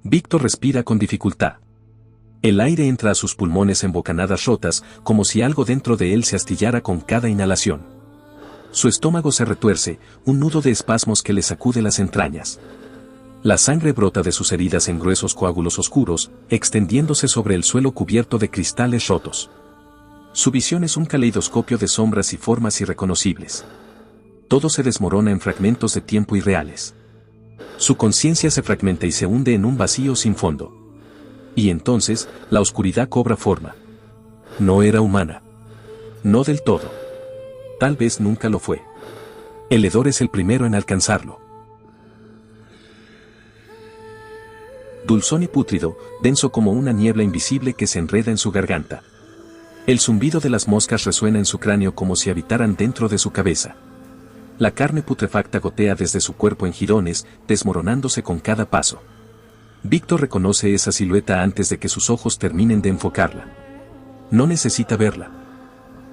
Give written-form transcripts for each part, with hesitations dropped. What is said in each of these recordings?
Víctor respira con dificultad. El aire entra a sus pulmones en bocanadas rotas, como si algo dentro de él se astillara con cada inhalación. Su estómago se retuerce, un nudo de espasmos que le sacude las entrañas. La sangre brota de sus heridas en gruesos coágulos oscuros, extendiéndose sobre el suelo cubierto de cristales rotos. Su visión es un caleidoscopio de sombras y formas irreconocibles. Todo se desmorona en fragmentos de tiempo irreales. Su conciencia se fragmenta y se hunde en un vacío sin fondo. Y entonces, la oscuridad cobra forma. No era humana. No del todo. Tal vez nunca lo fue. El hedor es el primero en alcanzarlo. Dulzón y pútrido, denso como una niebla invisible que se enreda en su garganta. El zumbido de las moscas resuena en su cráneo como si habitaran dentro de su cabeza. La carne putrefacta gotea desde su cuerpo en jirones, desmoronándose con cada paso. Víctor reconoce esa silueta antes de que sus ojos terminen de enfocarla. No necesita verla.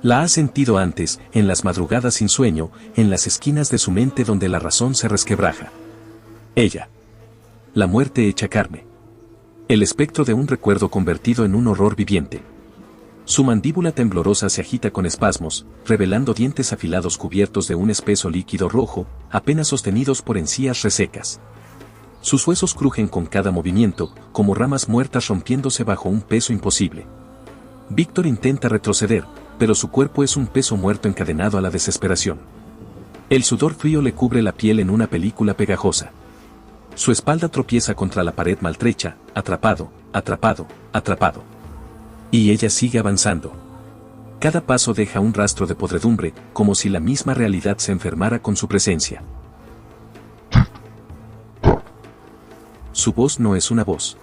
La ha sentido antes, en las madrugadas sin sueño, en las esquinas de su mente donde la razón se resquebraja. Ella. La muerte hecha carne. El espectro de un recuerdo convertido en un horror viviente. Su mandíbula temblorosa se agita con espasmos, revelando dientes afilados cubiertos de un espeso líquido rojo, apenas sostenidos por encías resecas. Sus huesos crujen con cada movimiento, como ramas muertas rompiéndose bajo un peso imposible. Víctor intenta retroceder, pero su cuerpo es un peso muerto encadenado a la desesperación. El sudor frío le cubre la piel en una película pegajosa. Su espalda tropieza contra la pared maltrecha, atrapado, atrapado, atrapado. Y ella sigue avanzando. Cada paso deja un rastro de podredumbre, como si la misma realidad se enfermara con su presencia. Su voz no es una voz.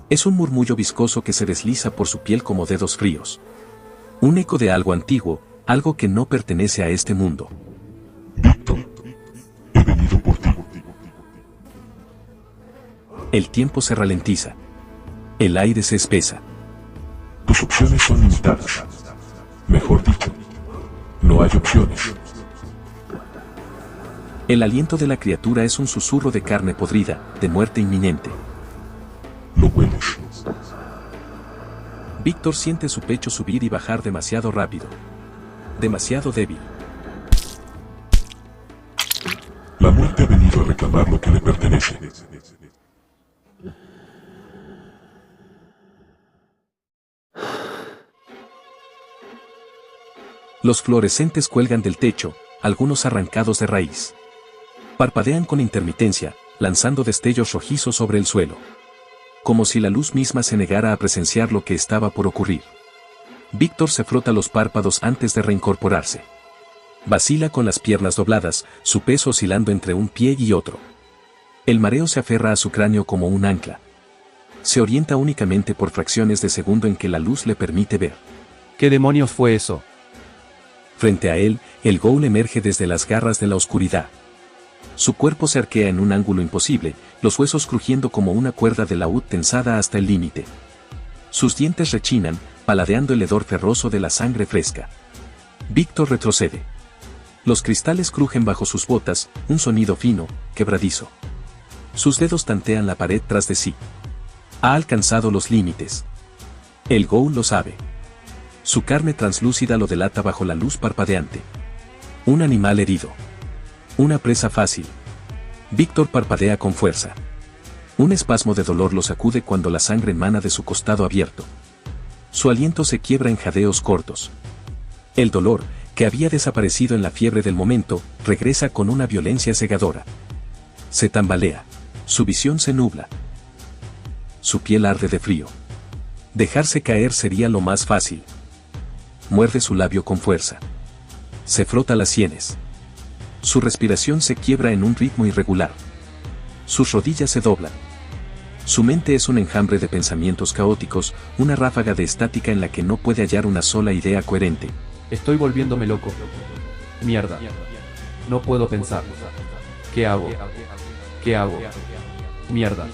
Es un murmullo viscoso que se desliza por su piel como dedos fríos. Un eco de algo antiguo, algo que no pertenece a este mundo. Víctor, he venido por ti. El tiempo se ralentiza. El aire se espesa. Tus opciones son limitadas. Mejor dicho, no hay opciones. El aliento de la criatura es un susurro de carne podrida, de muerte inminente. Lo hueles. Víctor siente su pecho subir y bajar demasiado rápido. Demasiado débil. La muerte ha venido a reclamar lo que le pertenece. Los fluorescentes cuelgan del techo, algunos arrancados de raíz. Parpadean con intermitencia, lanzando destellos rojizos sobre el suelo. Como si la luz misma se negara a presenciar lo que estaba por ocurrir. Víctor se frota los párpados antes de reincorporarse. Vacila con las piernas dobladas, su peso oscilando entre un pie y otro. El mareo se aferra a su cráneo como un ancla. Se orienta únicamente por fracciones de segundo en que la luz le permite ver. ¿Qué demonios fue eso? Frente a él, el ghoul emerge desde las garras de la oscuridad. Su cuerpo se arquea en un ángulo imposible, los huesos crujiendo como una cuerda de laúd tensada hasta el límite. Sus dientes rechinan, paladeando el hedor ferroso de la sangre fresca. Víctor retrocede. Los cristales crujen bajo sus botas, un sonido fino, quebradizo. Sus dedos tantean la pared tras de sí. Ha alcanzado los límites. El ghoul lo sabe. Su carne translúcida lo delata bajo la luz parpadeante. Un animal herido. Una presa fácil. Víctor parpadea con fuerza. Un espasmo de dolor lo sacude cuando la sangre emana de su costado abierto. Su aliento se quiebra en jadeos cortos. El dolor, que había desaparecido en la fiebre del momento, regresa con una violencia cegadora. Se tambalea. Su visión se nubla. Su piel arde de frío. Dejarse caer sería lo más fácil. Muerde su labio con fuerza. Se frota las sienes. Su respiración se quiebra en un ritmo irregular. Sus rodillas se doblan. Su mente es un enjambre de pensamientos caóticos, una ráfaga de estática en la que no puede hallar una sola idea coherente. Estoy volviéndome loco. Mierda. No puedo pensar. ¿Qué hago? ¿Qué hago? Mierda.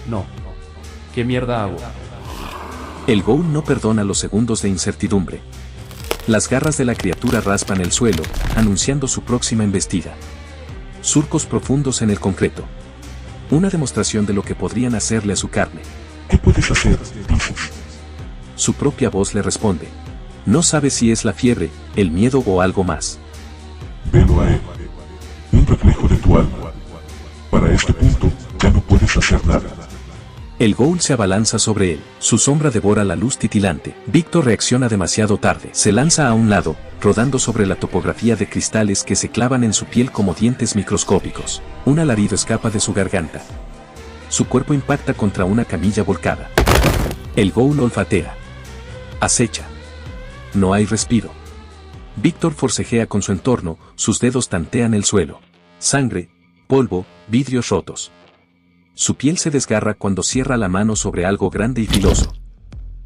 No. ¿Qué mierda hago? El ghoul no perdona los segundos de incertidumbre. Las garras de la criatura raspan el suelo, anunciando su próxima embestida. Surcos profundos en el concreto. Una demostración de lo que podrían hacerle a su carne. ¿Qué puedes hacer? Dices. Su propia voz le responde. No sabe si es la fiebre, el miedo o algo más. Velo a él. Un reflejo de tu alma. Para este punto, ya no puedes hacer nada. El ghoul se abalanza sobre él, su sombra devora la luz titilante. Víctor reacciona demasiado tarde, se lanza a un lado, rodando sobre la topografía de cristales que se clavan en su piel como dientes microscópicos. Un alarido escapa de su garganta. Su cuerpo impacta contra una camilla volcada. El ghoul olfatea. Acecha. No hay respiro. Víctor forcejea con su entorno, sus dedos tantean el suelo. Sangre, polvo, vidrios rotos. Su piel se desgarra cuando cierra la mano sobre algo grande y filoso.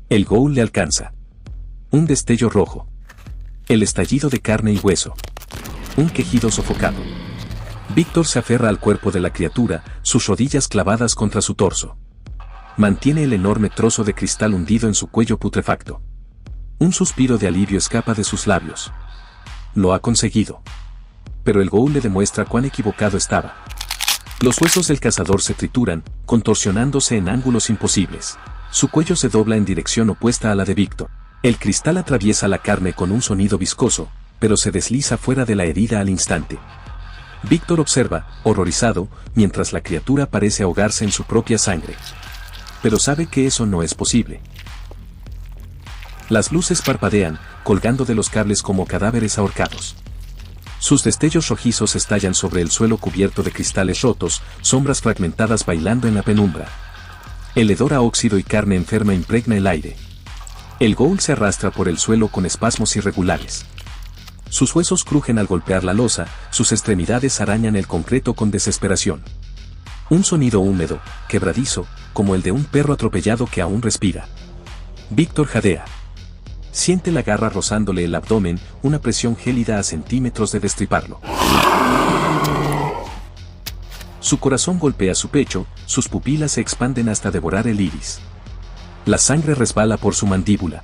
El ghoul le alcanza. Un destello rojo. El estallido de carne y hueso. Un quejido sofocado. Víctor se aferra al cuerpo de la criatura, sus rodillas clavadas contra su torso. Mantiene el enorme trozo de cristal hundido en su cuello putrefacto. Un suspiro de alivio escapa de sus labios. Lo ha conseguido. Pero el ghoul le demuestra cuán equivocado estaba. Los huesos del cazador se trituran, contorsionándose en ángulos imposibles. Su cuello se dobla en dirección opuesta a la de Víctor. El cristal atraviesa la carne con un sonido viscoso, pero se desliza fuera de la herida al instante. Víctor observa, horrorizado, mientras la criatura parece ahogarse en su propia sangre. Pero sabe que eso no es posible. Las luces parpadean, colgando de los cables como cadáveres ahorcados. Sus destellos rojizos estallan sobre el suelo cubierto de cristales rotos, sombras fragmentadas bailando en la penumbra. El hedor a óxido y carne enferma impregna el aire. El ghoul se arrastra por el suelo con espasmos irregulares. Sus huesos crujen al golpear la losa, sus extremidades arañan el concreto con desesperación. Un sonido húmedo, quebradizo, como el de un perro atropellado que aún respira. Víctor jadea. Siente la garra rozándole el abdomen, una presión gélida a centímetros de destriparlo. Su corazón golpea su pecho, sus pupilas se expanden hasta devorar el iris. La sangre resbala por su mandíbula.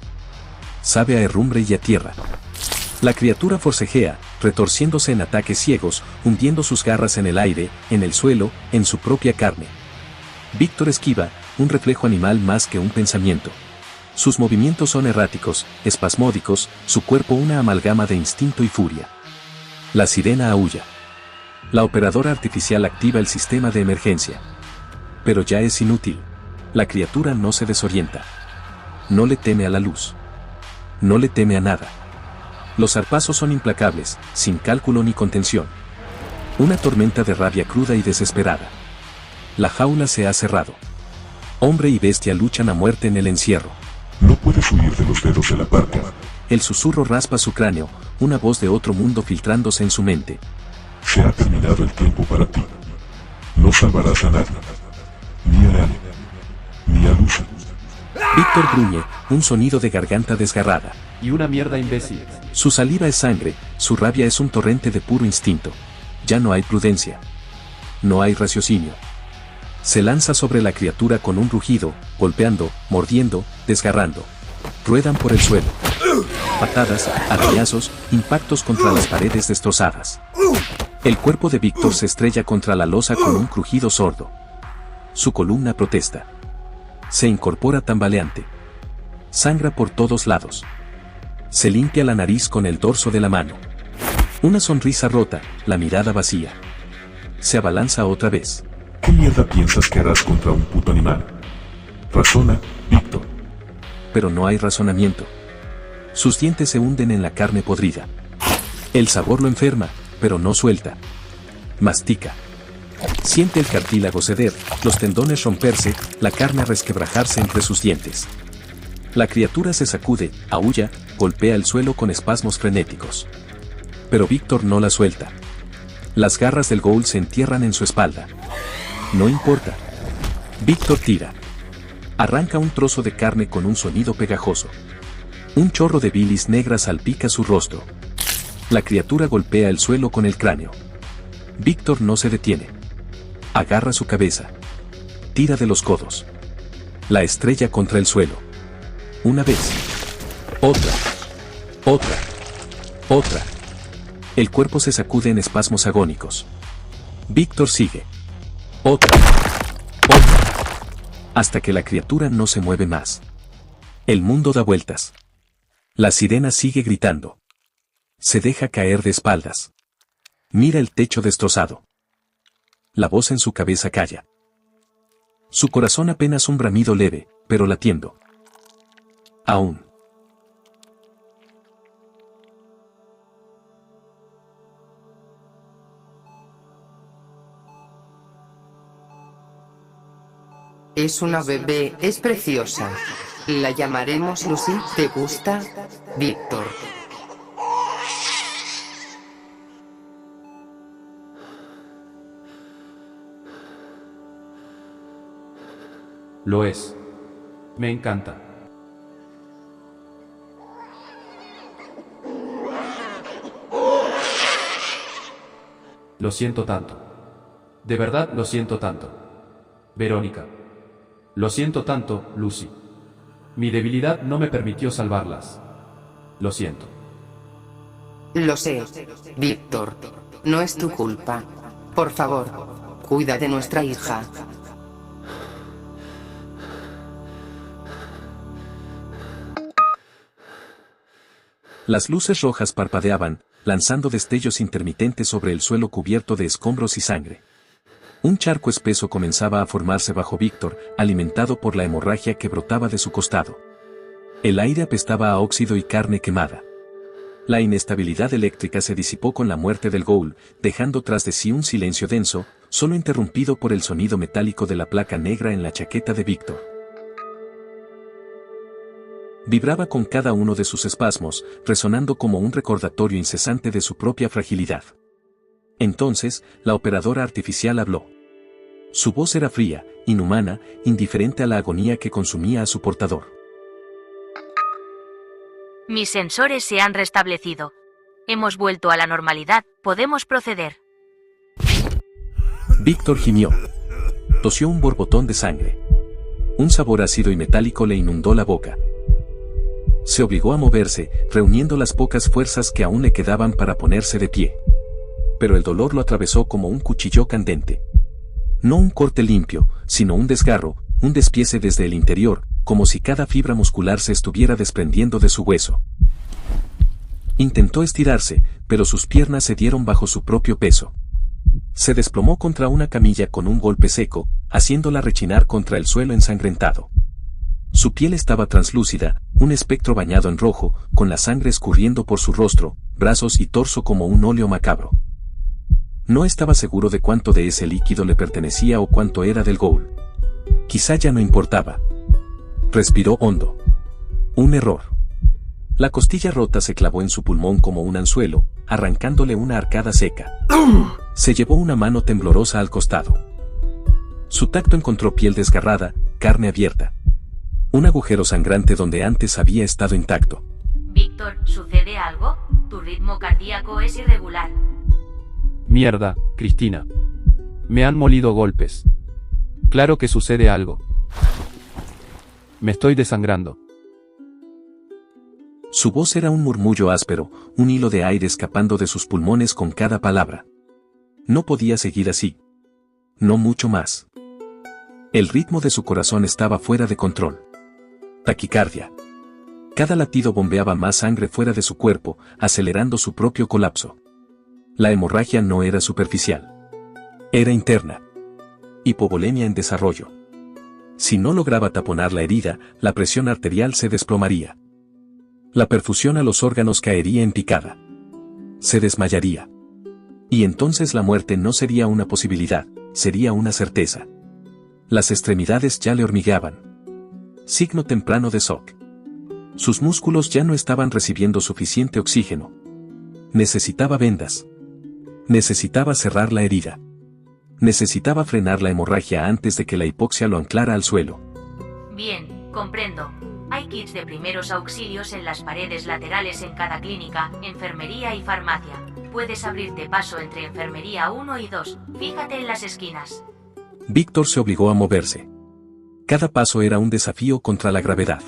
Sabe a herrumbre y a tierra. La criatura forcejea, retorciéndose en ataques ciegos, hundiendo sus garras en el aire, en el suelo, en su propia carne. Víctor esquiva, un reflejo animal más que un pensamiento. Sus movimientos son erráticos, espasmódicos, su cuerpo una amalgama de instinto y furia. La sirena aúlla. La operadora artificial activa el sistema de emergencia. Pero ya es inútil. La criatura no se desorienta. No le teme a la luz. No le teme a nada. Los zarpazos son implacables, sin cálculo ni contención. Una tormenta de rabia cruda y desesperada. La jaula se ha cerrado. Hombre y bestia luchan a muerte en el encierro. No puedes huir de los dedos de la parca. El susurro raspa su cráneo, una voz de otro mundo filtrándose en su mente. Se ha terminado el tiempo para ti. No salvarás a nadie. Ni a él, ni a Lucy. Víctor gruñe, un sonido de garganta desgarrada. Y una mierda imbécil. Su saliva es sangre, su rabia es un torrente de puro instinto. Ya no hay prudencia. No hay raciocinio. Se lanza sobre la criatura con un rugido, golpeando, mordiendo, desgarrando. Ruedan por el suelo. Patadas, arañazos, impactos contra las paredes destrozadas. El cuerpo de Víctor se estrella contra la losa con un crujido sordo. Su columna protesta. Se incorpora tambaleante. Sangra por todos lados. Se limpia la nariz con el dorso de la mano. Una sonrisa rota, la mirada vacía. Se abalanza otra vez. ¿Qué mierda piensas que harás contra un puto animal? Razona, Víctor. Pero no hay razonamiento. Sus dientes se hunden en la carne podrida. El sabor lo enferma, pero no suelta. Mastica. Siente el cartílago ceder, los tendones romperse, la carne resquebrajarse entre sus dientes. La criatura se sacude, aúlla, golpea el suelo con espasmos frenéticos. Pero Víctor no la suelta. Las garras del ghoul se entierran en su espalda. No importa. Víctor tira. Arranca un trozo de carne con un sonido pegajoso. Un chorro de bilis negra salpica su rostro. La criatura golpea el suelo con el cráneo. Víctor no se detiene. Agarra su cabeza. Tira de los codos. La estrella contra el suelo. Una vez. Otra. Otra. Otra. El cuerpo se sacude en espasmos agónicos. Víctor sigue. Otra. hasta que la criatura no se mueve más. El mundo da vueltas. La sirena sigue gritando. Se deja caer de espaldas. Mira el techo destrozado. La voz en su cabeza calla. Su corazón apenas un bramido leve, pero latiendo. Aún. Es una bebé, es preciosa. La llamaremos Lucy. ¿Te gusta? Víctor. Lo es. Me encanta. Lo siento tanto. De verdad lo siento tanto. Verónica. Lo siento tanto, Lucy. Mi debilidad no me permitió salvarlas. Lo siento. Lo sé, Víctor. No es tu culpa. Por favor, cuida de nuestra hija. Las luces rojas parpadeaban, lanzando destellos intermitentes sobre el suelo cubierto de escombros y sangre. Un charco espeso comenzaba a formarse bajo Víctor, alimentado por la hemorragia que brotaba de su costado. El aire apestaba a óxido y carne quemada. La inestabilidad eléctrica se disipó con la muerte del ghoul, dejando tras de sí un silencio denso, solo interrumpido por el sonido metálico de la placa negra en la chaqueta de Víctor. Vibraba con cada uno de sus espasmos, resonando como un recordatorio incesante de su propia fragilidad. Entonces, la operadora artificial habló. Su voz era fría, inhumana, indiferente a la agonía que consumía a su portador. Mis sensores se han restablecido. Hemos vuelto a la normalidad, podemos proceder. Víctor gimió. Tosió un borbotón de sangre. Un sabor ácido y metálico le inundó la boca. Se obligó a moverse, reuniendo las pocas fuerzas que aún le quedaban para ponerse de pie. Pero el dolor lo atravesó como un cuchillo candente. No un corte limpio, sino un desgarro, un despiece desde el interior, como si cada fibra muscular se estuviera desprendiendo de su hueso. Intentó estirarse, pero sus piernas cedieron bajo su propio peso. Se desplomó contra una camilla con un golpe seco, haciéndola rechinar contra el suelo ensangrentado. Su piel estaba translúcida, un espectro bañado en rojo, con la sangre escurriendo por su rostro, brazos y torso como un óleo macabro. No estaba seguro de cuánto de ese líquido le pertenecía o cuánto era del ghoul. Quizá ya no importaba. Respiró hondo. Un error. La costilla rota se clavó en su pulmón como un anzuelo, arrancándole una arcada seca. Se llevó una mano temblorosa al costado. Su tacto encontró piel desgarrada, carne abierta. Un agujero sangrante donde antes había estado intacto. Víctor, ¿sucede algo? Tu ritmo cardíaco es irregular. Mierda, Cristina. Me han molido golpes. Claro que sucede algo. Me estoy desangrando. Su voz era un murmullo áspero, un hilo de aire escapando de sus pulmones con cada palabra. No podía seguir así. No mucho más. El ritmo de su corazón estaba fuera de control. Taquicardia. Cada latido bombeaba más sangre fuera de su cuerpo, acelerando su propio colapso. La hemorragia no era superficial. Era interna. Hipovolemia en desarrollo. Si no lograba taponar la herida, la presión arterial se desplomaría. La perfusión a los órganos caería en picada. Se desmayaría. Y entonces la muerte no sería una posibilidad, sería una certeza. Las extremidades ya le hormigueaban. Signo temprano de shock. Sus músculos ya no estaban recibiendo suficiente oxígeno. Necesitaba vendas. Necesitaba cerrar la herida. Necesitaba frenar la hemorragia antes de que la hipoxia lo anclara al suelo. Bien, comprendo. Hay kits de primeros auxilios en las paredes laterales en cada clínica, enfermería y farmacia. Puedes abrirte paso entre enfermería 1 y 2, fíjate en las esquinas. Víctor se obligó a moverse. Cada paso era un desafío contra la gravedad.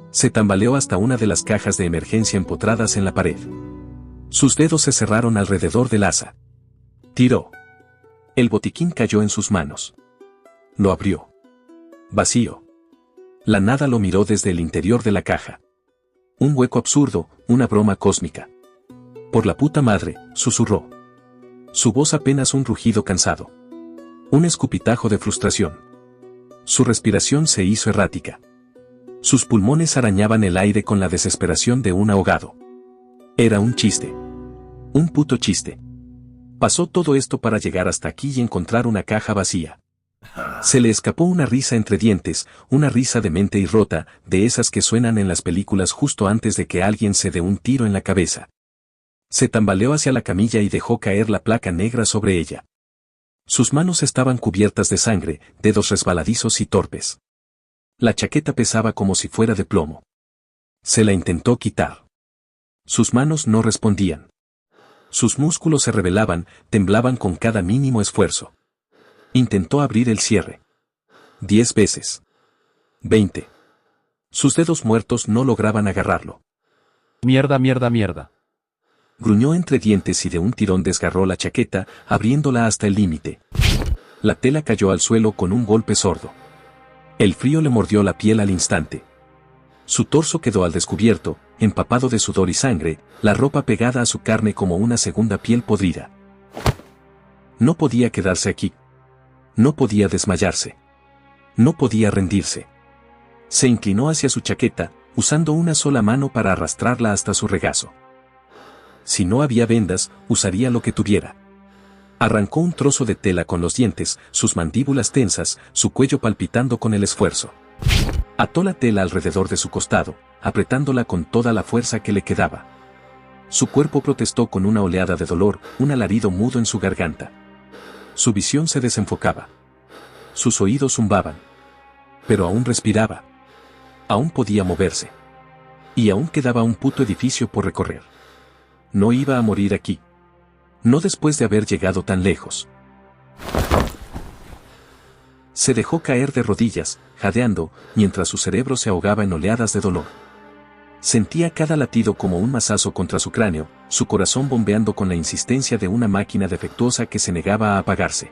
Se tambaleó hasta una de las cajas de emergencia empotradas en la pared. Sus dedos se cerraron alrededor del asa. Tiró. El botiquín cayó en sus manos. Lo abrió. Vacío. La nada lo miró desde el interior de la caja. Un hueco absurdo, una broma cósmica. Por la puta madre, susurró. Su voz apenas un rugido cansado. Un escupitajo de frustración. Su respiración se hizo errática. Sus pulmones arañaban el aire con la desesperación de un ahogado. Era un chiste. Un puto chiste. Pasó todo esto para llegar hasta aquí y encontrar una caja vacía. Se le escapó una risa entre dientes, una risa demente y rota, de esas que suenan en las películas justo antes de que alguien se dé un tiro en la cabeza. Se tambaleó hacia la camilla y dejó caer la placa negra sobre ella. Sus manos estaban cubiertas de sangre, dedos resbaladizos y torpes. La chaqueta pesaba como si fuera de plomo. Se la intentó quitar. Sus manos no respondían. Sus músculos se rebelaban, temblaban con cada mínimo esfuerzo. Intentó abrir el cierre. 10 veces. 20. Sus dedos muertos no lograban agarrarlo. Mierda, mierda, mierda. Gruñó entre dientes y de un tirón desgarró la chaqueta, abriéndola hasta el límite. La tela cayó al suelo con un golpe sordo. El frío le mordió la piel al instante. Su torso quedó al descubierto, empapado de sudor y sangre, la ropa pegada a su carne como una segunda piel podrida. No podía quedarse aquí. No podía desmayarse. No podía rendirse. Se inclinó hacia su chaqueta, usando una sola mano para arrastrarla hasta su regazo. Si no había vendas, usaría lo que tuviera. Arrancó un trozo de tela con los dientes, sus mandíbulas tensas, su cuello palpitando con el esfuerzo. Ató la tela alrededor de su costado, apretándola con toda la fuerza que le quedaba. Su cuerpo protestó con una oleada de dolor, un alarido mudo en su garganta. Su visión se desenfocaba. Sus oídos zumbaban. Pero aún respiraba. Aún podía moverse. Y aún quedaba un puto edificio por recorrer. No iba a morir aquí. No después de haber llegado tan lejos. Se dejó caer de rodillas, jadeando, mientras su cerebro se ahogaba en oleadas de dolor. Sentía cada latido como un mazazo contra su cráneo, su corazón bombeando con la insistencia de una máquina defectuosa que se negaba a apagarse.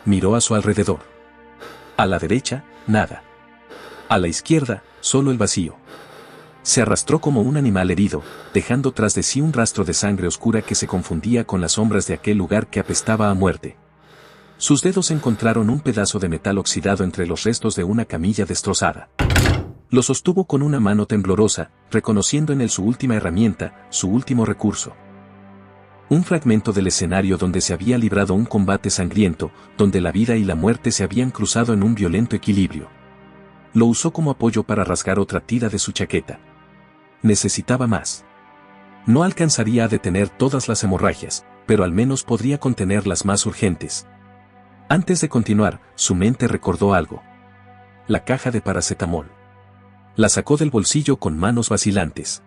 Miró a su alrededor. A la derecha, nada. A la izquierda, solo el vacío. Se arrastró como un animal herido, dejando tras de sí un rastro de sangre oscura que se confundía con las sombras de aquel lugar que apestaba a muerte. Sus dedos encontraron un pedazo de metal oxidado entre los restos de una camilla destrozada. Lo sostuvo con una mano temblorosa, reconociendo en él su última herramienta, su último recurso. Un fragmento del escenario donde se había librado un combate sangriento, donde la vida y la muerte se habían cruzado en un violento equilibrio. Lo usó como apoyo para rasgar otra tira de su chaqueta. Necesitaba más. No alcanzaría a detener todas las hemorragias, pero al menos podría contener las más urgentes. Antes de continuar, su mente recordó algo. La caja de paracetamol. La sacó del bolsillo con manos vacilantes.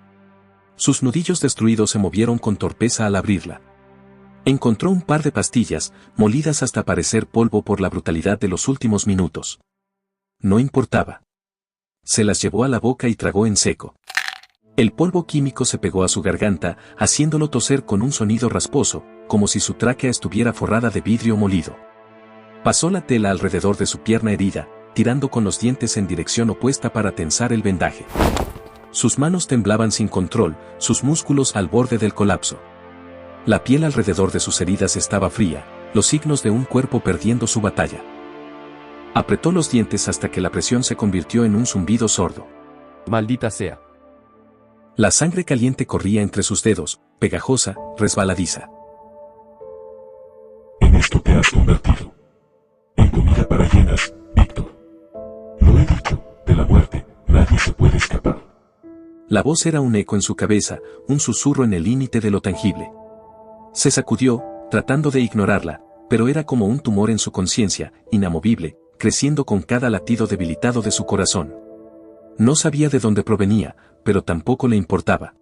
Sus nudillos destruidos se movieron con torpeza al abrirla. Encontró un par de pastillas, molidas hasta parecer polvo por la brutalidad de los últimos minutos. No importaba. Se las llevó a la boca y tragó en seco. El polvo químico se pegó a su garganta, haciéndolo toser con un sonido rasposo, como si su tráquea estuviera forrada de vidrio molido. Pasó la tela alrededor de su pierna herida, tirando con los dientes en dirección opuesta para tensar el vendaje. Sus manos temblaban sin control, sus músculos al borde del colapso. La piel alrededor de sus heridas estaba fría, los signos de un cuerpo perdiendo su batalla. Apretó los dientes hasta que la presión se convirtió en un zumbido sordo. Maldita sea. La sangre caliente corría entre sus dedos, pegajosa, resbaladiza. En esto te has convertido. En comida para hienas, Víctor. Lo he dicho, de la muerte, nadie se puede escapar. La voz era un eco en su cabeza, un susurro en el límite de lo tangible. Se sacudió, tratando de ignorarla, pero era como un tumor en su conciencia, inamovible, creciendo con cada latido debilitado de su corazón. No sabía de dónde provenía, pero tampoco le importaba.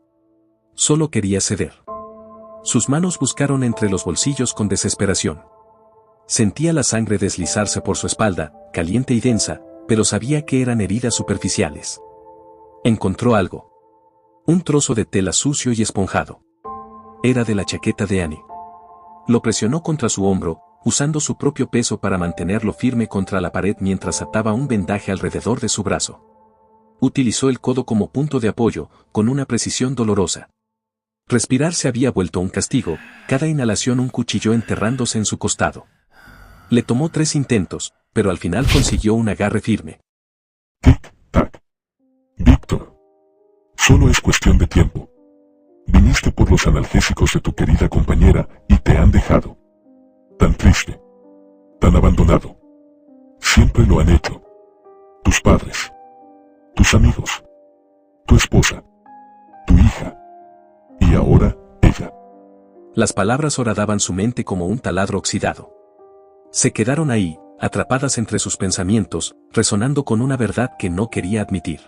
Solo quería ceder. Sus manos buscaron entre los bolsillos con desesperación. Sentía la sangre deslizarse por su espalda, caliente y densa, pero sabía que eran heridas superficiales. Encontró algo. Un trozo de tela sucio y esponjado. Era de la chaqueta de Annie. Lo presionó contra su hombro, usando su propio peso para mantenerlo firme contra la pared mientras ataba un vendaje alrededor de su brazo. Utilizó el codo como punto de apoyo, con una precisión dolorosa. Respirar se había vuelto un castigo, cada inhalación un cuchillo enterrándose en su costado. Le tomó 3 intentos, pero al final consiguió un agarre firme. Tic-tac. Víctor. Solo es cuestión de tiempo. Viniste por los analgésicos de tu querida compañera y te han dejado. Tan triste. Tan abandonado. Siempre lo han hecho. Tus padres. Tus amigos. Tu esposa. Tu hija. Y ahora, ella. Las palabras horadaban su mente como un taladro oxidado. Se quedaron ahí, atrapadas entre sus pensamientos, resonando con una verdad que no quería admitir.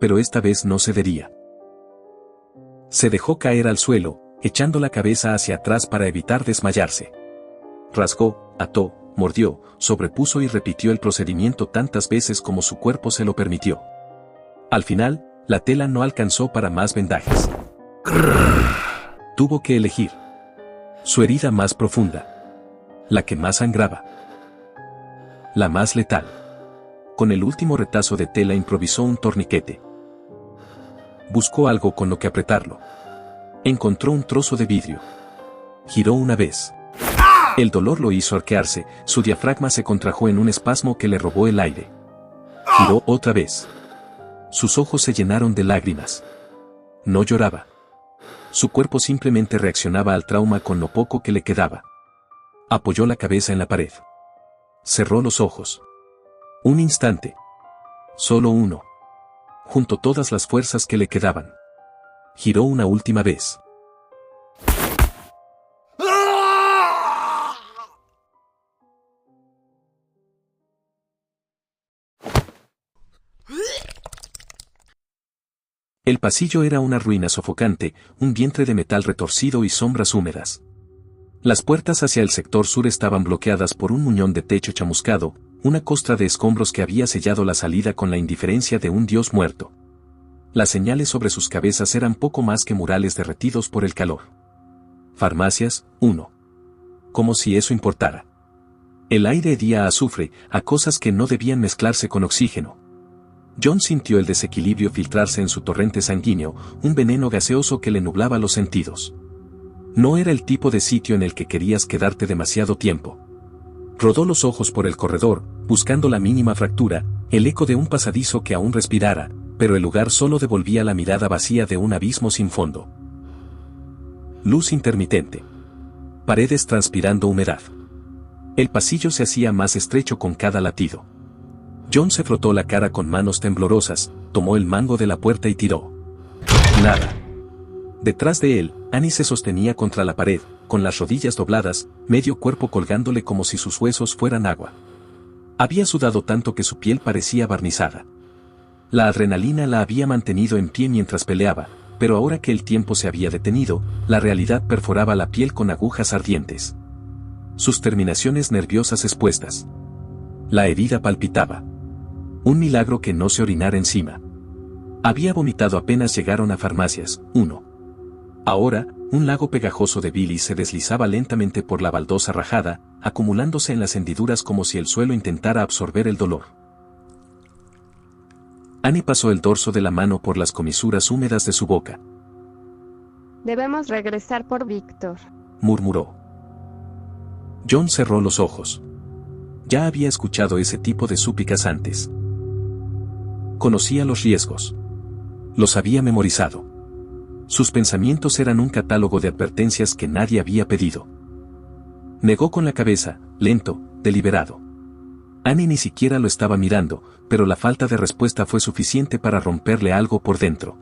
Pero esta vez no cedería. Se dejó caer al suelo, echando la cabeza hacia atrás para evitar desmayarse. Rasgó, ató, mordió, sobrepuso y repitió el procedimiento tantas veces como su cuerpo se lo permitió. Al final, la tela no alcanzó para más vendajes. Tuvo que elegir. Su herida más profunda. La que más sangraba. La más letal. Con el último retazo de tela improvisó un torniquete. Buscó algo con lo que apretarlo. Encontró un trozo de vidrio. Giró una vez. El dolor lo hizo arquearse, su diafragma se contrajo en un espasmo que le robó el aire. Giró otra vez. Sus ojos se llenaron de lágrimas. No lloraba. Su cuerpo simplemente reaccionaba al trauma con lo poco que le quedaba. Apoyó la cabeza en la pared. Cerró los ojos. Un instante. Solo uno. Juntó todas las fuerzas que le quedaban. Giró una última vez. El pasillo era una ruina sofocante, un vientre de metal retorcido y sombras húmedas. Las puertas hacia el sector sur estaban bloqueadas por un muñón de techo chamuscado, una costra de escombros que había sellado la salida con la indiferencia de un dios muerto. Las señales sobre sus cabezas eran poco más que murales derretidos por el calor. Farmacias, 1. Como si eso importara. El aire hedía a azufre, a cosas que no debían mezclarse con oxígeno. John sintió el desequilibrio filtrarse en su torrente sanguíneo, un veneno gaseoso que le nublaba los sentidos. No era el tipo de sitio en el que querías quedarte demasiado tiempo. Rodó los ojos por el corredor, buscando la mínima fractura, el eco de un pasadizo que aún respirara, pero el lugar solo devolvía la mirada vacía de un abismo sin fondo. Luz intermitente. Paredes transpirando humedad. El pasillo se hacía más estrecho con cada latido. John se frotó la cara con manos temblorosas, tomó el mango de la puerta y tiró. Nada. Detrás de él, Annie se sostenía contra la pared, con las rodillas dobladas, medio cuerpo colgándole como si sus huesos fueran agua. Había sudado tanto que su piel parecía barnizada. La adrenalina la había mantenido en pie mientras peleaba, pero ahora que el tiempo se había detenido, la realidad perforaba la piel con agujas ardientes. Sus terminaciones nerviosas expuestas. La herida palpitaba. Un milagro que no se orinara encima. Había vomitado apenas llegaron a Farmacias, 1. Ahora, un lago pegajoso de bilis se deslizaba lentamente por la baldosa rajada, acumulándose en las hendiduras como si el suelo intentara absorber el dolor. Annie pasó el dorso de la mano por las comisuras húmedas de su boca. Debemos regresar por Víctor, murmuró. John cerró los ojos. Ya había escuchado ese tipo de súplicas antes. Conocía los riesgos. Los había memorizado. Sus pensamientos eran un catálogo de advertencias que nadie había pedido. Negó con la cabeza, lento, deliberado. Annie ni siquiera lo estaba mirando, pero la falta de respuesta fue suficiente para romperle algo por dentro.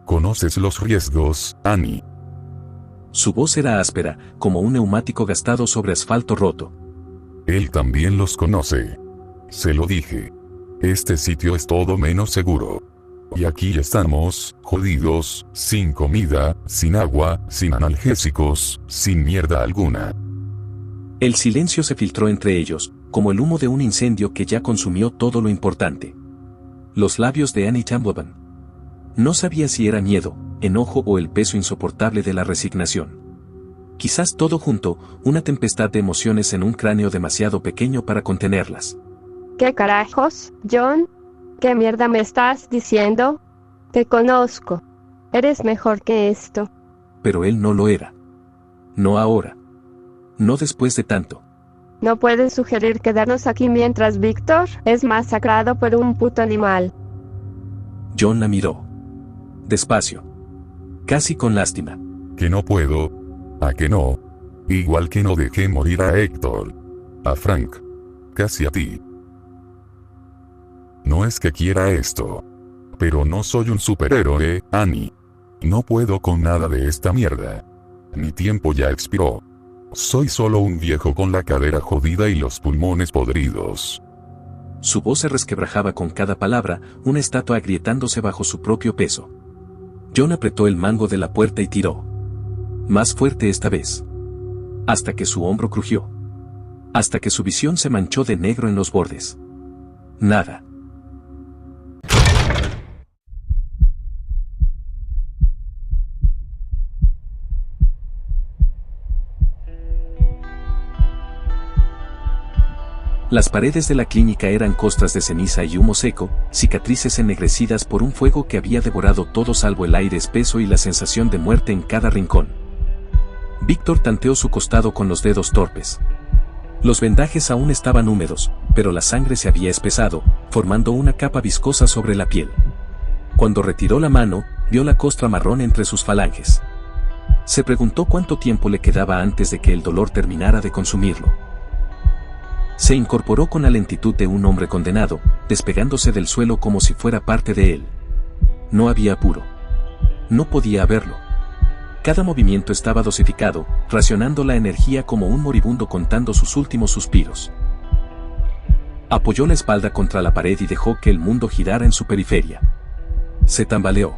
¿Conoces los riesgos, Annie? Su voz era áspera, como un neumático gastado sobre asfalto roto. Él también los conoce. Se lo dije. Este sitio es todo menos seguro. Y aquí estamos, jodidos, sin comida, sin agua, sin analgésicos, sin mierda alguna. El silencio se filtró entre ellos, como el humo de un incendio que ya consumió todo lo importante. Los labios de Annie temblaban. No sabía si era miedo, enojo o el peso insoportable de la resignación. Quizás todo junto, una tempestad de emociones en un cráneo demasiado pequeño para contenerlas. ¿Qué carajos, John? ¿Qué mierda me estás diciendo? Te conozco. Eres mejor que esto. Pero él no lo era. No ahora. No después de tanto. ¿No puedes sugerir quedarnos aquí mientras Víctor es masacrado por un puto animal? John la miró. Despacio. Casi con lástima. Que no puedo. ¿A que no? Igual que no dejé morir a Héctor. A Frank. Casi a ti. No es que quiera esto. Pero no soy un superhéroe, Annie. No puedo con nada de esta mierda. Mi tiempo ya expiró. Soy solo un viejo con la cadera jodida y los pulmones podridos. Su voz se resquebrajaba con cada palabra, una estatua agrietándose bajo su propio peso. John apretó el mango de la puerta y tiró. Más fuerte esta vez. Hasta que su hombro crujió. Hasta que su visión se manchó de negro en los bordes. Nada. Las paredes de la clínica eran costras de ceniza y humo seco, cicatrices ennegrecidas por un fuego que había devorado todo salvo el aire espeso y la sensación de muerte en cada rincón. Víctor tanteó su costado con los dedos torpes. Los vendajes aún estaban húmedos, pero la sangre se había espesado, formando una capa viscosa sobre la piel. Cuando retiró la mano, vio la costra marrón entre sus falanges. Se preguntó cuánto tiempo le quedaba antes de que el dolor terminara de consumirlo. Se incorporó con la lentitud de un hombre condenado, despegándose del suelo como si fuera parte de él. No había apuro. No podía haberlo. Cada movimiento estaba dosificado, racionando la energía como un moribundo contando sus últimos suspiros. Apoyó la espalda contra la pared y dejó que el mundo girara en su periferia. Se tambaleó.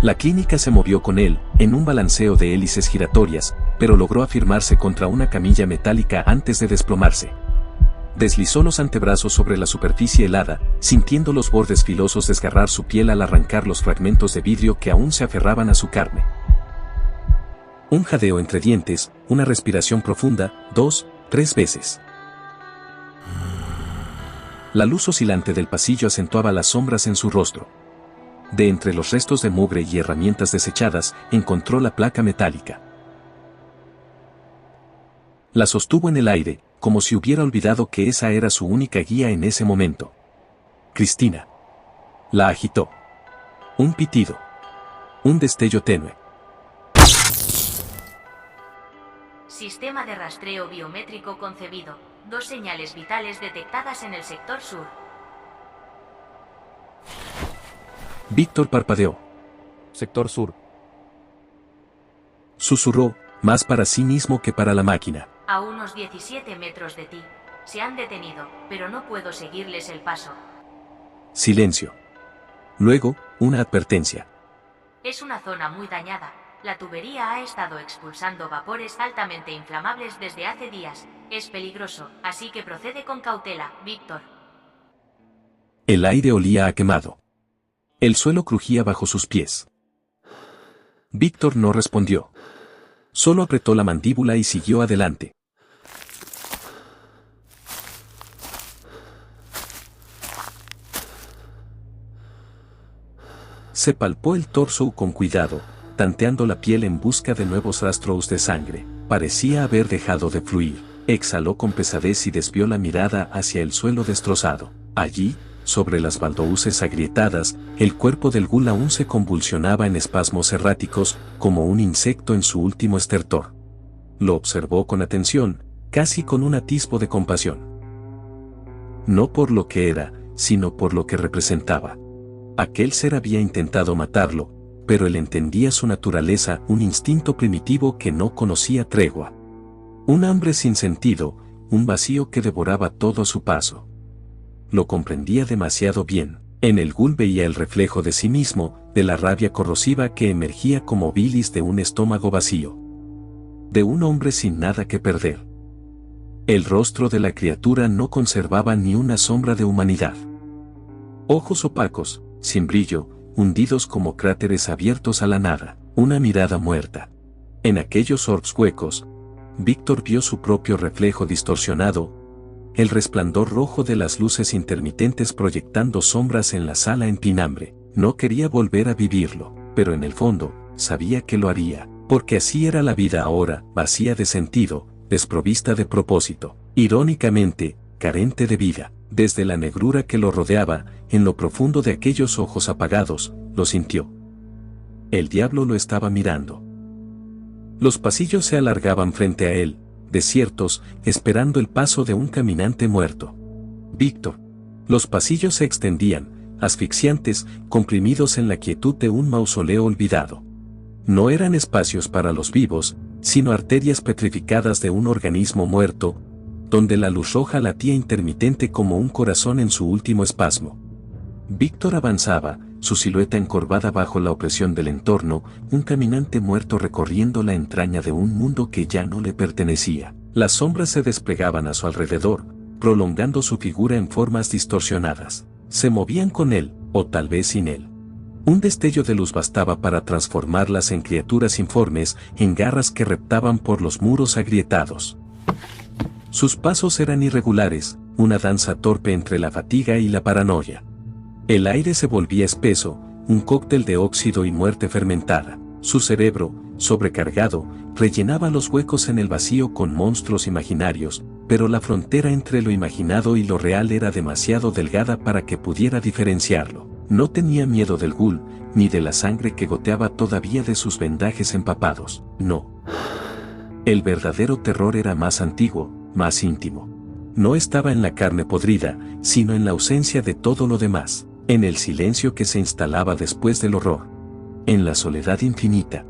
La clínica se movió con él, en un balanceo de hélices giratorias, pero logró afirmarse contra una camilla metálica antes de desplomarse. Deslizó los antebrazos sobre la superficie helada, sintiendo los bordes filosos desgarrar su piel al arrancar los fragmentos de vidrio que aún se aferraban a su carne. Un jadeo entre dientes, una respiración profunda, 2, 3 veces. La luz oscilante del pasillo acentuaba las sombras en su rostro. De entre los restos de mugre y herramientas desechadas, encontró la placa metálica. La sostuvo en el aire, como si hubiera olvidado que esa era su única guía en ese momento. Cristina. La agitó. Un pitido. Un destello tenue. Sistema de rastreo biométrico concebido. 2 señales vitales detectadas en el sector sur. Víctor parpadeó. Sector sur. Susurró, más para sí mismo que para la máquina. A unos 17 metros de ti. Se han detenido, pero no puedo seguirles el paso. Silencio. Luego, una advertencia. Es una zona muy dañada. La tubería ha estado expulsando vapores altamente inflamables desde hace días. Es peligroso, así que procede con cautela, Víctor. El aire olía a quemado. El suelo crujía bajo sus pies. Víctor no respondió. Solo apretó la mandíbula y siguió adelante. Se palpó el torso con cuidado, tanteando la piel en busca de nuevos rastros de sangre. Parecía haber dejado de fluir. Exhaló con pesadez y desvió la mirada hacia el suelo destrozado. Allí, sobre las baldouces agrietadas, el cuerpo del ghoul aún se convulsionaba en espasmos erráticos, como un insecto en su último estertor. Lo observó con atención, casi con un atisbo de compasión. No por lo que era, sino por lo que representaba. Aquel ser había intentado matarlo, pero él entendía su naturaleza, un instinto primitivo que no conocía tregua. Un hambre sin sentido, un vacío que devoraba todo a su paso. Lo comprendía demasiado bien. En el ghoul veía el reflejo de sí mismo, de la rabia corrosiva que emergía como bilis de un estómago vacío. De un hombre sin nada que perder. El rostro de la criatura no conservaba ni una sombra de humanidad. Ojos opacos, sin brillo, hundidos como cráteres abiertos a la nada, una mirada muerta. En aquellos orbs huecos, Víctor vio su propio reflejo distorsionado, el resplandor rojo de las luces intermitentes proyectando sombras en la sala en pinambre. No quería volver a vivirlo, pero en el fondo, sabía que lo haría, porque así era la vida ahora, vacía de sentido, desprovista de propósito, irónicamente, carente de vida. Desde la negrura que lo rodeaba, en lo profundo de aquellos ojos apagados, lo sintió. El diablo lo estaba mirando. Los pasillos se alargaban frente a él, desiertos, esperando el paso de un caminante muerto. Víctor. Los pasillos se extendían, asfixiantes, comprimidos en la quietud de un mausoleo olvidado. No eran espacios para los vivos, sino arterias petrificadas de un organismo muerto, donde la luz roja latía intermitente como un corazón en su último espasmo. Víctor avanzaba, su silueta encorvada bajo la opresión del entorno, un caminante muerto recorriendo la entraña de un mundo que ya no le pertenecía. Las sombras se desplegaban a su alrededor, prolongando su figura en formas distorsionadas. Se movían con él, o tal vez sin él. Un destello de luz bastaba para transformarlas en criaturas informes, en garras que reptaban por los muros agrietados. Sus pasos eran irregulares, una danza torpe entre la fatiga y la paranoia. El aire se volvía espeso, un cóctel de óxido y muerte fermentada. Su cerebro, sobrecargado, rellenaba los huecos en el vacío con monstruos imaginarios, pero la frontera entre lo imaginado y lo real era demasiado delgada para que pudiera diferenciarlo. No tenía miedo del ghoul, ni de la sangre que goteaba todavía de sus vendajes empapados. No. El verdadero terror era más antiguo, más íntimo. No estaba en la carne podrida, sino en la ausencia de todo lo demás, en el silencio que se instalaba después del horror, en la soledad infinita.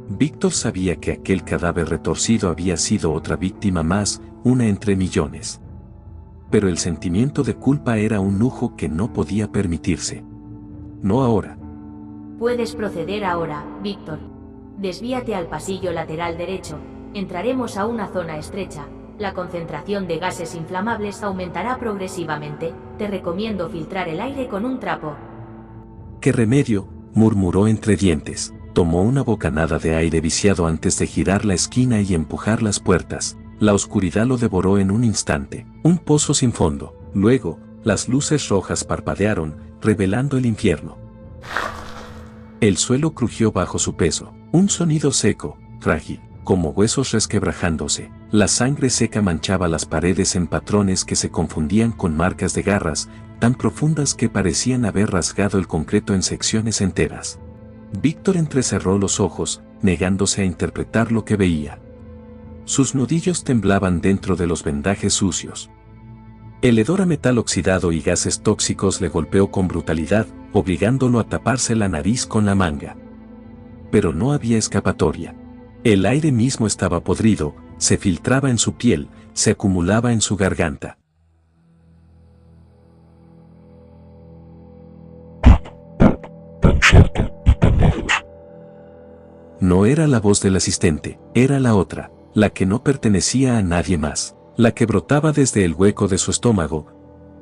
Víctor sabía que aquel cadáver retorcido había sido otra víctima más, una entre millones. Pero el sentimiento de culpa era un lujo que no podía permitirse. No ahora. Puedes proceder ahora, Víctor. Desvíate al pasillo lateral derecho. Entraremos a una zona estrecha. La concentración de gases inflamables aumentará progresivamente. Te recomiendo filtrar el aire con un trapo. ¿Qué remedio?, murmuró entre dientes. Tomó una bocanada de aire viciado antes de girar la esquina y empujar las puertas. La oscuridad lo devoró en un instante. Un pozo sin fondo. Luego, las luces rojas parpadearon, revelando el infierno. El suelo crujió bajo su peso. Un sonido seco, frágil, como huesos resquebrajándose. La sangre seca manchaba las paredes en patrones que se confundían con marcas de garras, tan profundas que parecían haber rasgado el concreto en secciones enteras. Víctor entrecerró los ojos, negándose a interpretar lo que veía. Sus nudillos temblaban dentro de los vendajes sucios. El hedor a metal oxidado y gases tóxicos le golpeó con brutalidad, obligándolo a taparse la nariz con la manga. Pero no había escapatoria. El aire mismo estaba podrido, se filtraba en su piel, se acumulaba en su garganta. Tan cerca y tan lejos. No era la voz del asistente, era la otra, la que no pertenecía a nadie más, la que brotaba desde el hueco de su estómago,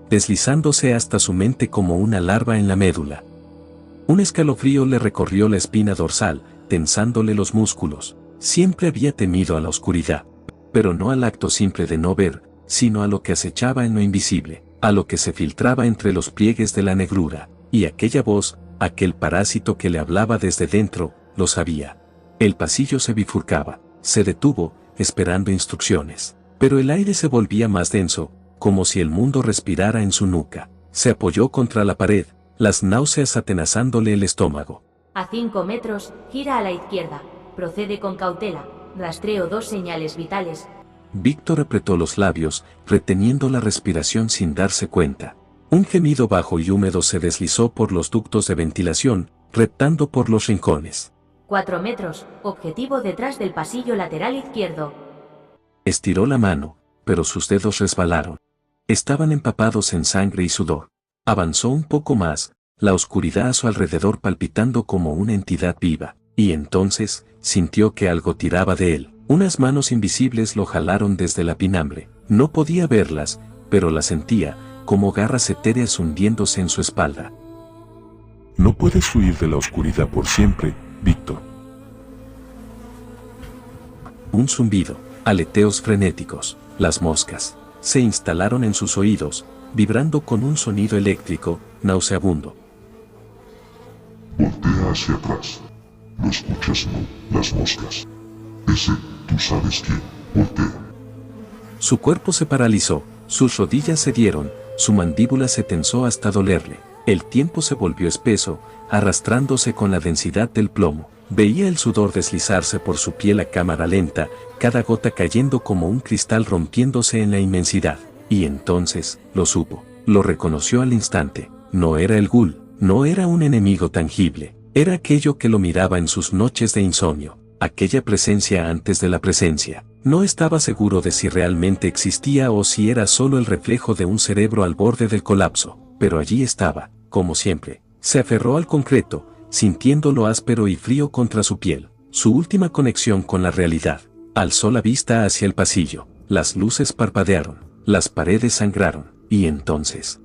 deslizándose hasta su mente como una larva en la médula. Un escalofrío le recorrió la espina dorsal, tensándole los músculos. Siempre había temido a la oscuridad, pero no al acto simple de no ver, sino a lo que acechaba en lo invisible, a lo que se filtraba entre los pliegues de la negrura, y aquella voz, aquel parásito que le hablaba desde dentro, lo sabía. El pasillo se bifurcaba, se detuvo, esperando instrucciones, pero el aire se volvía más denso, como si el mundo respirara en su nuca. Se apoyó contra la pared, las náuseas atenazándole el estómago. A 5 metros, gira a la izquierda. Procede con cautela. Rastreo 2 señales vitales. Víctor apretó los labios, reteniendo la respiración sin darse cuenta. Un gemido bajo y húmedo se deslizó por los ductos de ventilación, reptando por los rincones. 4 metros, objetivo detrás del pasillo lateral izquierdo. Estiró la mano, pero sus dedos resbalaron. Estaban empapados en sangre y sudor. Avanzó un poco más, la oscuridad a su alrededor palpitando como una entidad viva, y entonces, sintió que algo tiraba de él. Unas manos invisibles lo jalaron desde la pinambre. No podía verlas, pero las sentía, como garras etéreas hundiéndose en su espalda. No puedes huir de la oscuridad por siempre, Víctor. Un zumbido, aleteos frenéticos, las moscas, se instalaron en sus oídos, vibrando con un sonido eléctrico, nauseabundo. Voltea hacia atrás. ¿Lo escuchas? No, las moscas. Ese, tú sabes quién. Voltea. Su cuerpo se paralizó, sus rodillas cedieron, su mandíbula se tensó hasta dolerle. El tiempo se volvió espeso, arrastrándose con la densidad del plomo. Veía el sudor deslizarse por su piel a cámara lenta, cada gota cayendo como un cristal rompiéndose en la inmensidad. Y entonces, lo supo, lo reconoció al instante. No era el Ghoul, no era un enemigo tangible, era aquello que lo miraba en sus noches de insomnio, aquella presencia antes de la presencia. No estaba seguro de si realmente existía o si era solo el reflejo de un cerebro al borde del colapso, pero allí estaba, como siempre. Se aferró al concreto, sintiendo lo áspero y frío contra su piel, su última conexión con la realidad. Alzó la vista hacia el pasillo, las luces parpadearon, las paredes sangraron, y entonces...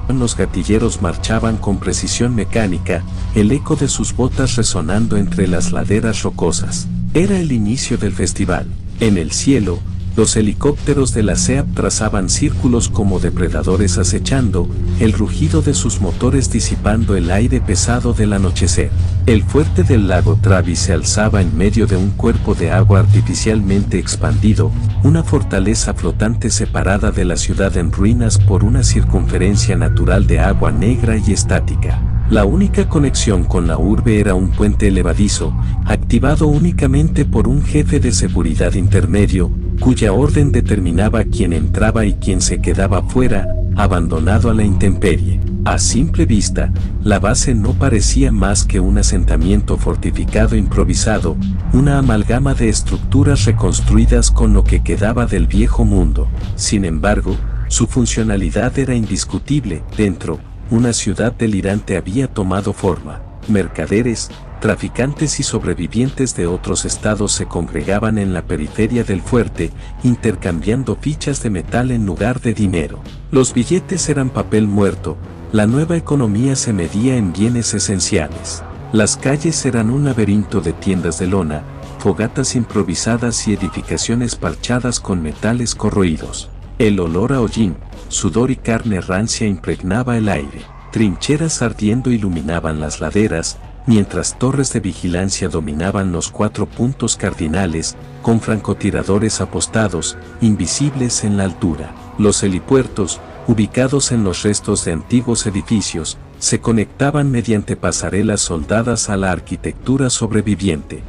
Los gatilleros marchaban con precisión mecánica, el eco de sus botas resonando entre las laderas rocosas. Era el inicio del festival. En el cielo, los helicópteros de la SEAP trazaban círculos como depredadores acechando, el rugido de sus motores disipando el aire pesado del anochecer. El fuerte del lago Travis se alzaba en medio de un cuerpo de agua artificialmente expandido, una fortaleza flotante separada de la ciudad en ruinas por una circunferencia natural de agua negra y estática. La única conexión con la urbe era un puente elevadizo, activado únicamente por un jefe de seguridad intermedio, cuya orden determinaba quién entraba y quién se quedaba fuera, abandonado a la intemperie. A simple vista, la base no parecía más que un asentamiento fortificado improvisado, una amalgama de estructuras reconstruidas con lo que quedaba del viejo mundo. Sin embargo, su funcionalidad era indiscutible. Dentro, una ciudad delirante había tomado forma. Mercaderes, traficantes y sobrevivientes de otros estados se congregaban en la periferia del fuerte, intercambiando fichas de metal en lugar de dinero. Los billetes eran papel muerto, la nueva economía se medía en bienes esenciales. Las calles eran un laberinto de tiendas de lona, fogatas improvisadas y edificaciones parchadas con metales corroídos. El olor a hollín, sudor y carne rancia impregnaba el aire. Trincheras ardiendo iluminaban las laderas, mientras torres de vigilancia dominaban los 4 puntos cardinales, con francotiradores apostados, invisibles en la altura. Los helipuertos, ubicados en los restos de antiguos edificios, se conectaban mediante pasarelas soldadas a la arquitectura sobreviviente.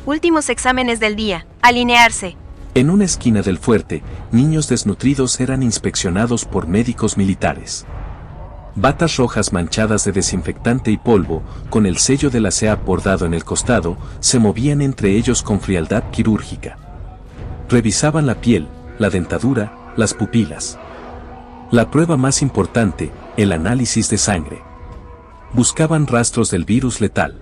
Últimos exámenes del día. Alinearse. En una esquina del fuerte, niños desnutridos eran inspeccionados por médicos militares. Batas rojas manchadas de desinfectante y polvo, con el sello de la SEAP bordado en el costado, se movían entre ellos con frialdad quirúrgica. Revisaban la piel, la dentadura, las pupilas. La prueba más importante, el análisis de sangre. Buscaban rastros del virus letal.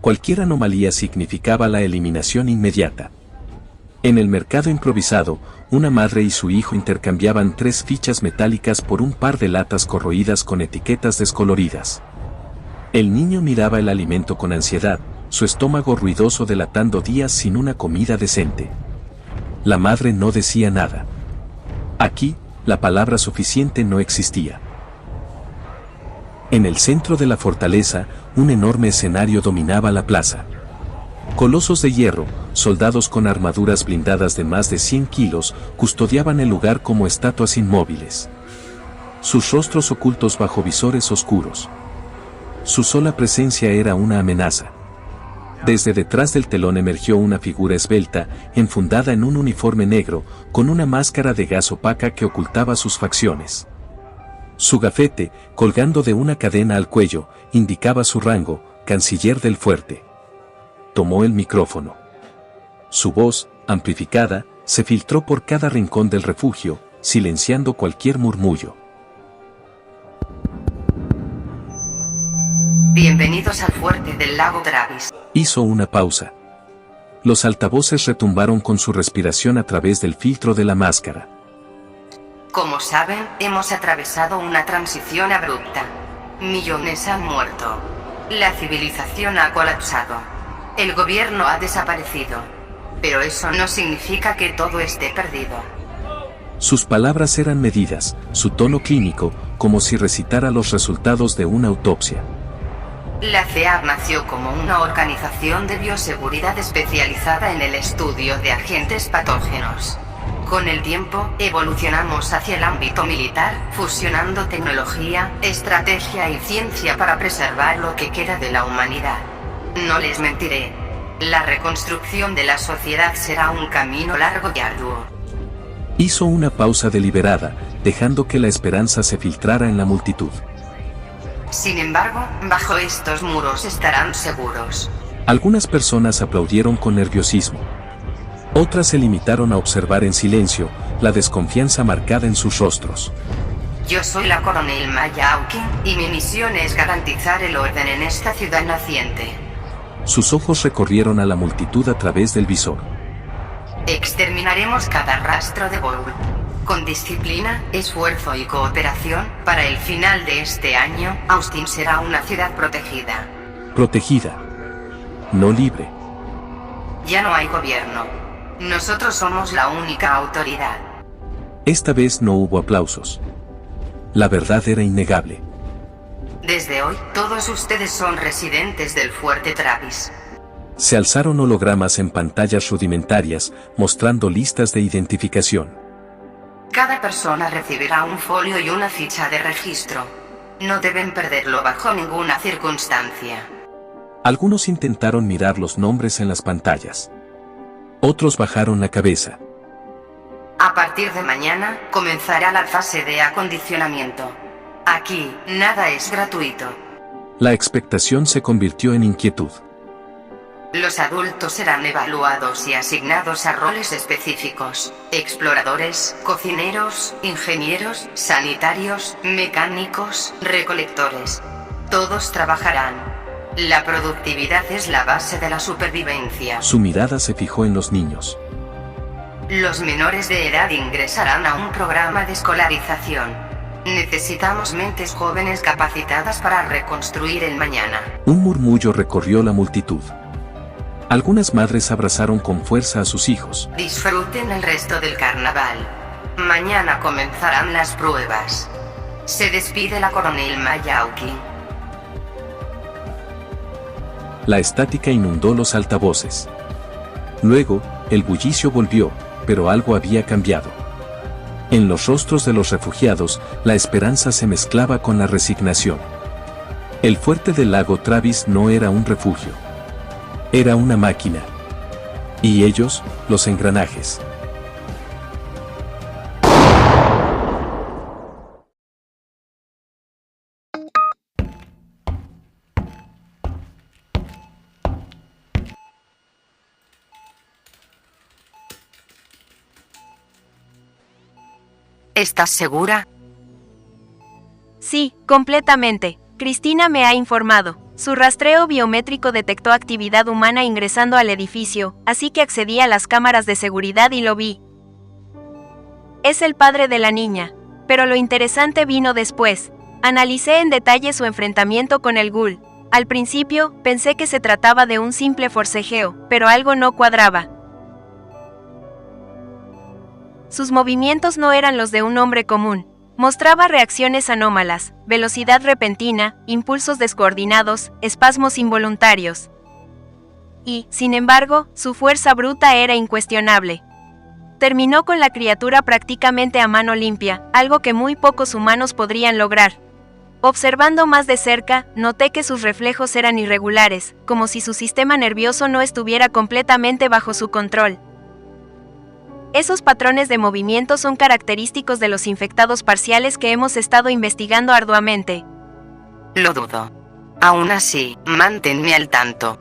Cualquier anomalía significaba la eliminación inmediata. En el mercado improvisado, una madre y su hijo intercambiaban 3 fichas metálicas por un par de latas corroídas con etiquetas descoloridas. El niño miraba el alimento con ansiedad, su estómago ruidoso delatando días sin una comida decente. La madre no decía nada. Aquí, la palabra suficiente no existía. En el centro de la fortaleza, un enorme escenario dominaba la plaza. Colosos de hierro, soldados con armaduras blindadas de más de 100 kilos, custodiaban el lugar como estatuas inmóviles. Sus rostros ocultos bajo visores oscuros. Su sola presencia era una amenaza. Desde detrás del telón emergió una figura esbelta, enfundada en un uniforme negro, con una máscara de gas opaca que ocultaba sus facciones. Su gafete, colgando de una cadena al cuello, indicaba su rango, canciller del fuerte. Tomó el micrófono. Su voz, amplificada, se filtró por cada rincón del refugio, silenciando cualquier murmullo. Bienvenidos al fuerte del lago Travis. Hizo una pausa. Los altavoces retumbaron con su respiración a través del filtro de la máscara. Como saben, hemos atravesado una transición abrupta. Millones han muerto. La civilización ha colapsado. El gobierno ha desaparecido. Pero eso no significa que todo esté perdido. Sus palabras eran medidas, su tono clínico, como si recitara los resultados de una autopsia. La CEAB nació como una organización de bioseguridad especializada en el estudio de agentes patógenos. Con el tiempo, evolucionamos hacia el ámbito militar, fusionando tecnología, estrategia y ciencia para preservar lo que queda de la humanidad. No les mentiré. La reconstrucción de la sociedad será un camino largo y arduo. Hizo una pausa deliberada, dejando que la esperanza se filtrara en la multitud. Sin embargo, bajo estos muros estarán seguros. Algunas personas aplaudieron con nerviosismo. Otras se limitaron a observar en silencio, la desconfianza marcada en sus rostros. Yo soy la coronel Maya Aukin, y mi misión es garantizar el orden en esta ciudad naciente. Sus ojos recorrieron a la multitud a través del visor. Exterminaremos cada rastro de Goa'uld. Con disciplina, esfuerzo y cooperación, para el final de este año, Austin será una ciudad protegida. Protegida. No libre. Ya no hay gobierno. Nosotros somos la única autoridad. Esta vez no hubo aplausos. La verdad era innegable. Desde hoy, todos ustedes son residentes del Fuerte Travis. Se alzaron hologramas en pantallas rudimentarias, mostrando listas de identificación. Cada persona recibirá un folio y una ficha de registro. No deben perderlo bajo ninguna circunstancia. Algunos intentaron mirar los nombres en las pantallas. Otros bajaron la cabeza. A partir de mañana, comenzará la fase de acondicionamiento. Aquí, nada es gratuito. La expectación se convirtió en inquietud. Los adultos serán evaluados y asignados a roles específicos: exploradores, cocineros, ingenieros, sanitarios, mecánicos, recolectores. Todos trabajarán. La productividad es la base de la supervivencia. Su mirada se fijó en los niños. Los menores de edad ingresarán a un programa de escolarización. Necesitamos mentes jóvenes capacitadas para reconstruir el mañana. Un murmullo recorrió la multitud. Algunas madres abrazaron con fuerza a sus hijos. Disfruten el resto del carnaval. Mañana comenzarán las pruebas. Se despide la coronel Maya Aukin. La estática inundó los altavoces. Luego, el bullicio volvió, pero algo había cambiado. En los rostros de los refugiados, la esperanza se mezclaba con la resignación. El fuerte del lago Travis no era un refugio. Era una máquina. Y ellos, los engranajes. ¿Estás segura? Sí, completamente. Cristina me ha informado. Su rastreo biométrico detectó actividad humana ingresando al edificio, así que accedí a las cámaras de seguridad y lo vi. Es el padre de la niña. Pero lo interesante vino después. Analicé en detalle su enfrentamiento con el ghoul. Al principio, pensé que se trataba de un simple forcejeo, pero algo no cuadraba. Sus movimientos no eran los de un hombre común. Mostraba reacciones anómalas, velocidad repentina, impulsos descoordinados, espasmos involuntarios. Y, sin embargo, su fuerza bruta era incuestionable. Terminó con la criatura prácticamente a mano limpia, algo que muy pocos humanos podrían lograr. Observando más de cerca, noté que sus reflejos eran irregulares, como si su sistema nervioso no estuviera completamente bajo su control. Esos patrones de movimiento son característicos de los infectados parciales que hemos estado investigando arduamente. Lo dudo. Aún así, manténme al tanto.